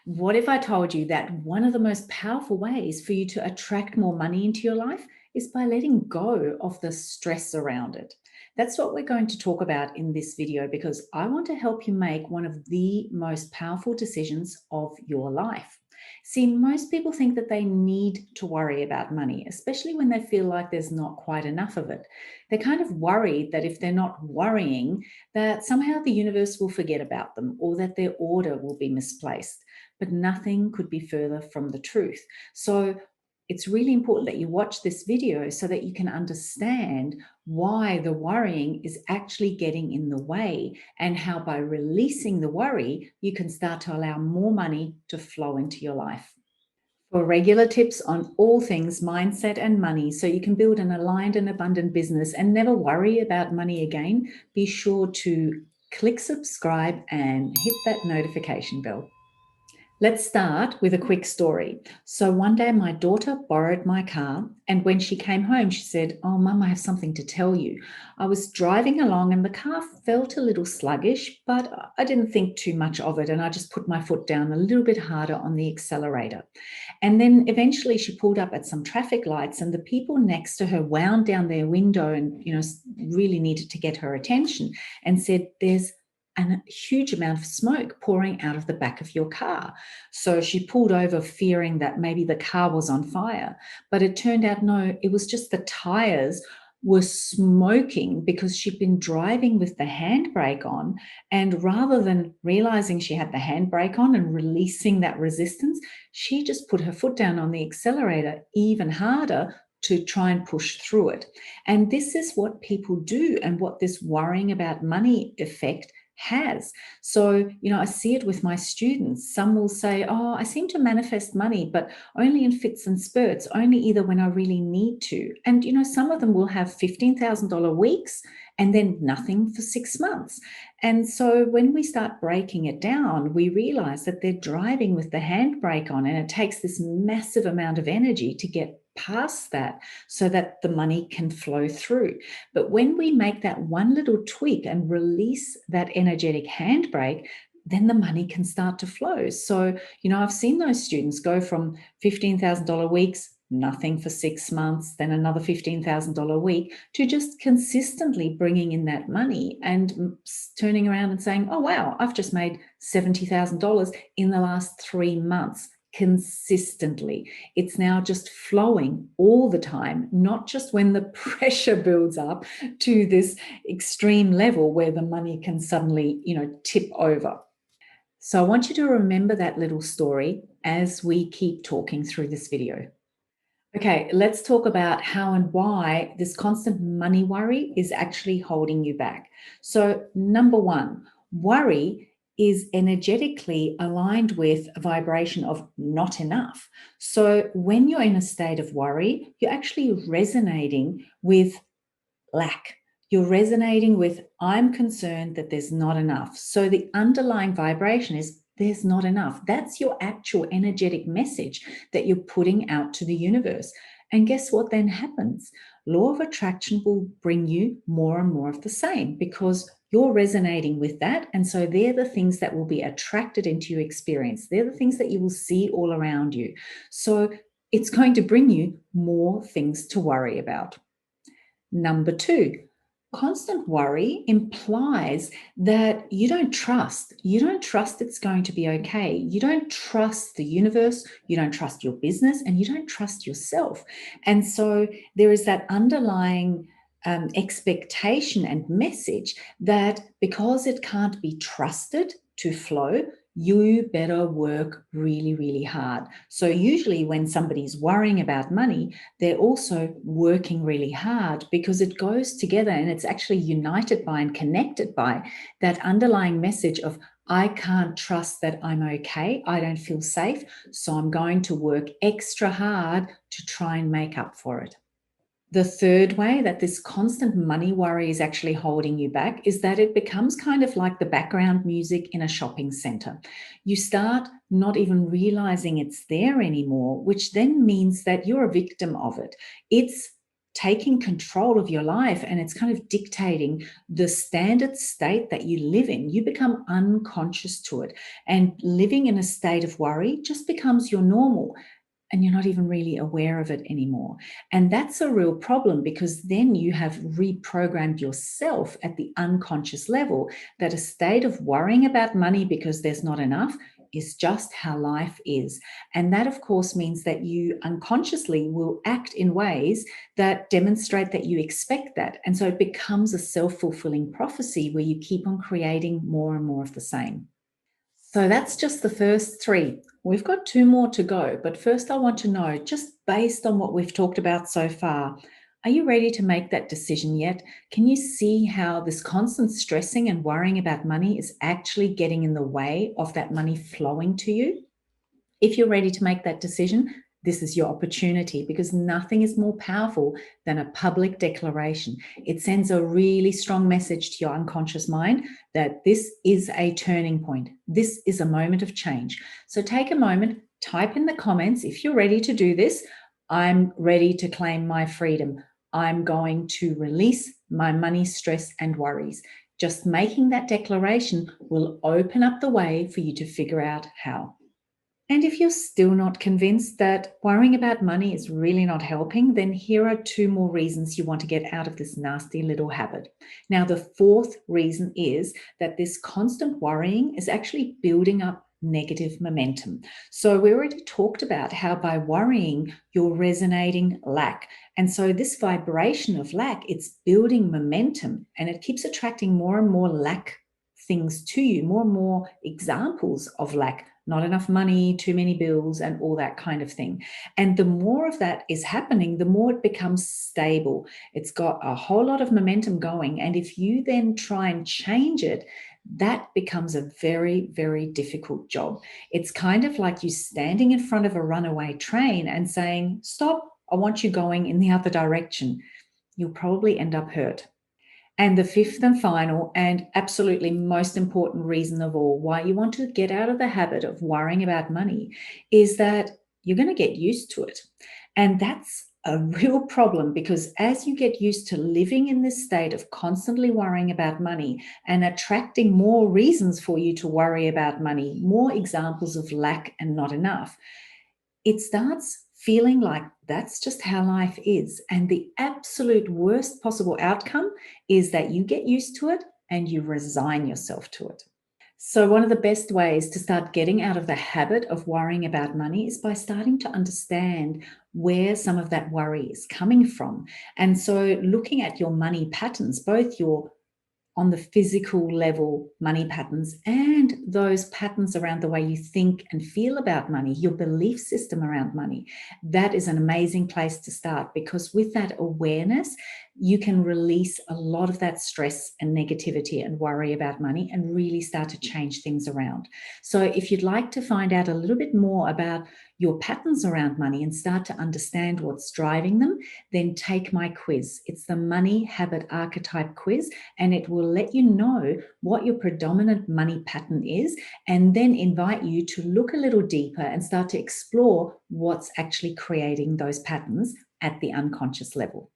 What if I told you that one of the most powerful ways for you to attract more money into your life is by letting go of the stress around it? That's what we're going to talk about in this video because I want to help you make one of the most powerful decisions of your life. See, most people think that they need to worry about money, especially when they feel like there's not quite enough of it. They're kind of worried that if they're not worrying, that somehow the universe will forget about them or that their order will be misplaced. But nothing could be further from the truth. So it's really important that you watch this video so that you can understand why the worrying is actually getting in the way and how by releasing the worry, you can start to allow more money to flow into your life. For regular tips on all things mindset and money so you can build an aligned and abundant business and never worry about money again, be sure to click subscribe and hit that notification bell. Let's start with a quick story. So one day my daughter borrowed my car, and when she came home, she said, "Oh, Mum, I have something to tell you. I was driving along and the car felt a little sluggish, but I didn't think too much of it, and I just put my foot down a little bit harder on the accelerator." And then eventually she pulled up at some traffic lights, and the people next to her wound down their window and, really needed to get her attention and said, "There's a huge amount of smoke pouring out of the back of your car." So she pulled over fearing that maybe the car was on fire. But it turned out, no, it was just the tires were smoking because she'd been driving with the handbrake on. And rather than realizing she had the handbrake on and releasing that resistance, she just put her foot down on the accelerator even harder to try and push through it. And this is what people do and what this worrying about money effect has. So, I see it with my students. Some will say, "Oh, I seem to manifest money, but only in fits and spurts, only either when I really need to." And, some of them will have $15,000 weeks and then nothing for 6 months. And so when we start breaking it down, we realize that they're driving with the handbrake on, and it takes this massive amount of energy to get past that so that the money can flow through. But when we make that one little tweak and release that energetic handbrake, then the money can start to flow. So, I've seen those students go from $15,000 weeks, nothing for 6 months, then another $15,000 week, to just consistently bringing in that money and turning around and saying, "Oh, wow, I've just made $70,000 in the last 3 months. Consistently. It's now just flowing all the time, not just when the pressure builds up to this extreme level where the money can suddenly, tip over." So I want you to remember that little story as we keep talking through this video. Okay, let's talk about how and why this constant money worry is actually holding you back. So, number one, worry is energetically aligned with a vibration of not enough. So, when you're in a state of worry, you're actually resonating with lack. You're resonating with, "I'm concerned that there's not enough." So, the underlying vibration is, there's not enough. That's your actual energetic message that you're putting out to the universe. And guess what then happens? Law of attraction will bring you more and more of the same because you're resonating with that. And so they're the things that will be attracted into your experience. They're the things that you will see all around you. So it's going to bring you more things to worry about. Number two, constant worry implies that you don't trust. You don't trust it's going to be okay. You don't trust the universe. You don't trust your business, and you don't trust yourself. And so there is that underlying expectation and message that because it can't be trusted to flow, you better work really, really hard. So usually when somebody's worrying about money, they're also working really hard because it goes together and it's actually united by and connected by that underlying message of, "I can't trust that I'm okay. I don't feel safe. So I'm going to work extra hard to try and make up for it." The third way that this constant money worry is actually holding you back is that it becomes kind of like the background music in a shopping center. You start not even realizing it's there anymore, which then means that you're a victim of it. It's taking control of your life, and it's kind of dictating the standard state that you live in. You become unconscious to it, and living in a state of worry just becomes your normal, and you're not even really aware of it anymore. And that's a real problem, because then you have reprogrammed yourself at the unconscious level that a state of worrying about money because there's not enough is just how life is. And that, of course, means that you unconsciously will act in ways that demonstrate that you expect that. And so it becomes a self-fulfilling prophecy where you keep on creating more and more of the same. So that's just the first three. We've got two more to go, but first I want to know, just based on what we've talked about so far, are you ready to make that decision yet? Can you see how this constant stressing and worrying about money is actually getting in the way of that money flowing to you? If you're ready to make that decision, this is your opportunity, because nothing is more powerful than a public declaration. It sends a really strong message to your unconscious mind that this is a turning point. This is a moment of change. So take a moment, type in the comments if you're ready to do this. I'm ready to claim my freedom. I'm going to release my money, stress, and worries. Just making that declaration will open up the way for you to figure out how. And if you're still not convinced that worrying about money is really not helping, then here are two more reasons you want to get out of this nasty little habit. Now, the fourth reason is that this constant worrying is actually building up negative momentum. So we already talked about how by worrying, you're resonating lack. And so this vibration of lack, it's building momentum, and it keeps attracting more and more lack things to you, more and more examples of lack. Not enough money, too many bills, and all that kind of thing. And the more of that is happening, the more it becomes stable. It's got a whole lot of momentum going. And if you then try and change it, that becomes a very, very difficult job. It's kind of like you standing in front of a runaway train and saying, "Stop, I want you going in the other direction." You'll probably end up hurt. And the fifth and final, and absolutely most important reason of all why you want to get out of the habit of worrying about money is that you're going to get used to it. And that's a real problem, because as you get used to living in this state of constantly worrying about money and attracting more reasons for you to worry about money, more examples of lack and not enough, it starts feeling like that's just how life is. And the absolute worst possible outcome is that you get used to it and you resign yourself to it. So, one of the best ways to start getting out of the habit of worrying about money is by starting to understand where some of that worry is coming from. And so, looking at your money patterns, both your on the physical level money patterns and those patterns around the way you think and feel about money, your belief system around money. That is an amazing place to start, because with that awareness, you can release a lot of that stress and negativity and worry about money and really start to change things around. So if you'd like to find out a little bit more about your patterns around money and start to understand what's driving them, then take my quiz. It's the Money Habit Archetype quiz, and it will let you know what your predominant money pattern is, and then invite you to look a little deeper and start to explore what's actually creating those patterns at the unconscious level.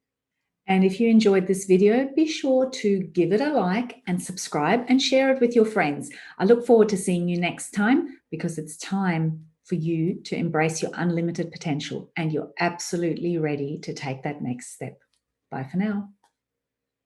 And if you enjoyed this video, be sure to give it a like and subscribe and share it with your friends. I look forward to seeing you next time, because it's time for you to embrace your unlimited potential, and you're absolutely ready to take that next step. Bye for now.